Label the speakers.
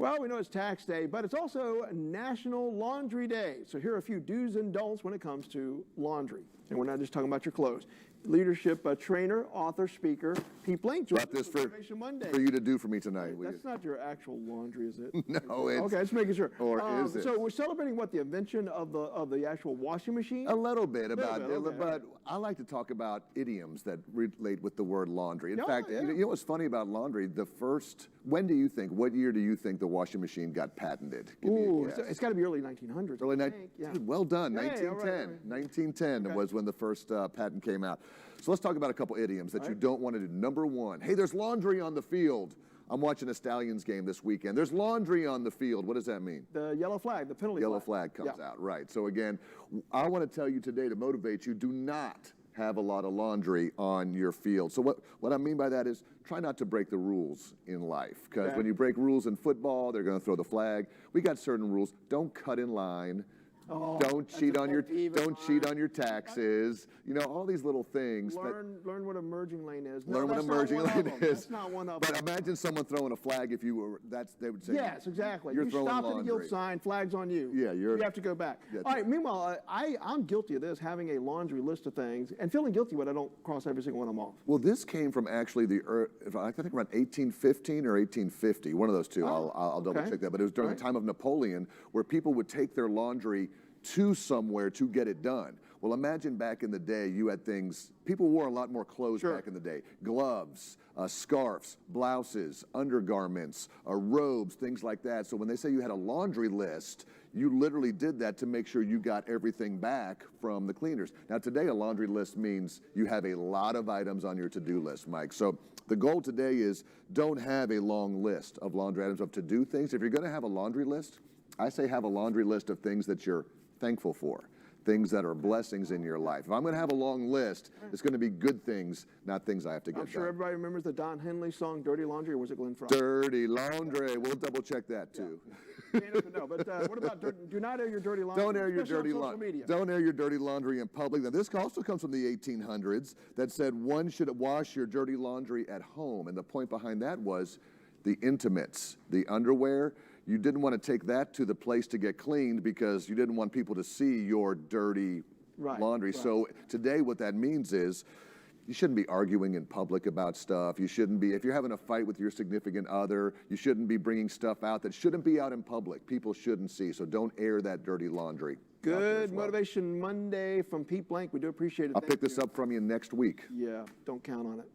Speaker 1: Well, we know it's tax day, but it's also National Laundry Day. So here are a few do's and don'ts when it comes to laundry. And we're not just talking about your clothes. Leadership trainer, author, speaker, Pete Blank.
Speaker 2: Got this for you to do for me tonight.
Speaker 1: That's not your actual laundry, is it?
Speaker 2: No, it's...
Speaker 1: Okay, just making sure.
Speaker 2: Or is it?
Speaker 1: So we're celebrating what, the invention of the actual washing machine?
Speaker 2: A little bit about it,
Speaker 1: okay.
Speaker 2: but I like to talk about idioms that relate with the word laundry. In fact,
Speaker 1: yeah.
Speaker 2: you know what's funny about laundry? What year do you think the washing machine got patented?
Speaker 1: Ooh, it's got to be early 1900s.
Speaker 2: Early well done,
Speaker 1: Yeah,
Speaker 2: 1910.
Speaker 1: right.
Speaker 2: 1910 was when the first patent came out. So let's talk about a couple idioms that you don't want to do. Number one, hey, there's laundry on the field. I'm watching a Stallions game this weekend. There's laundry on the field. What does that mean?
Speaker 1: The yellow flag, the penalty
Speaker 2: Yellow flag comes out, right. So again, I want to tell you today to motivate you, do not have a lot of laundry on your field. So what I mean by that is try not to break the rules in life, because when you break rules in football, they're going to throw the flag. We got certain rules. Don't cut in line. Don't cheat on your taxes. You know, all these little things.
Speaker 1: Learn what a merging lane is.
Speaker 2: Learn what a merging lane is.
Speaker 1: That's not one of them.
Speaker 2: But imagine someone throwing a flag if you were. They would say.
Speaker 1: Yes, exactly.
Speaker 2: You're
Speaker 1: you
Speaker 2: throwing
Speaker 1: stopped
Speaker 2: laundry.
Speaker 1: at the yield sign. Flags on you.
Speaker 2: Yeah,
Speaker 1: you have to go back. All right. Meanwhile, I'm guilty of this, having a laundry list of things and feeling guilty when I don't cross every single one of them off.
Speaker 2: Well, this came from actually I think around 1815 or 1850. One of those two. I'll double check that. But it was during the time of Napoleon, where people would take their laundry to somewhere to get it done. Well, imagine back in the day, you had things, people wore a lot more clothes back in the day. Gloves, scarves, blouses, undergarments, robes, things like that. So when they say you had a laundry list, you literally did that to make sure you got everything back from the cleaners. Now today, a laundry list means you have a lot of items on your to-do list, Mike. So the goal today is don't have a long list of laundry items of to-do things. If you're gonna have a laundry list, I say have a laundry list of things that you're thankful for, things that are blessings in your life. If I'm going to have a long list, it's going to be good things, not things I have to get done.
Speaker 1: I'm sure everybody remembers the Don Henley song, Dirty Laundry, or was it Glenn Fry?
Speaker 2: Dirty Laundry. We'll double check that too.
Speaker 1: Yeah. No, but what about do not air your dirty laundry?
Speaker 2: Don't air your dirty laundry. Don't air your dirty laundry in public. Now, this also comes from the 1800s that said one should wash your dirty laundry at home. And the point behind that was the intimates, the underwear. You didn't want to take that to the place to get cleaned because you didn't want people to see your dirty laundry. So today what that means is you shouldn't be arguing in public about stuff. You shouldn't be, if you're having a fight with your significant other, you shouldn't be bringing stuff out that shouldn't be out in public. People shouldn't see. So don't air that dirty laundry.
Speaker 1: Good Motivation Monday from Pete Blank. We do appreciate it.
Speaker 2: I'll pick this up from you next week.
Speaker 1: Yeah, don't count on it.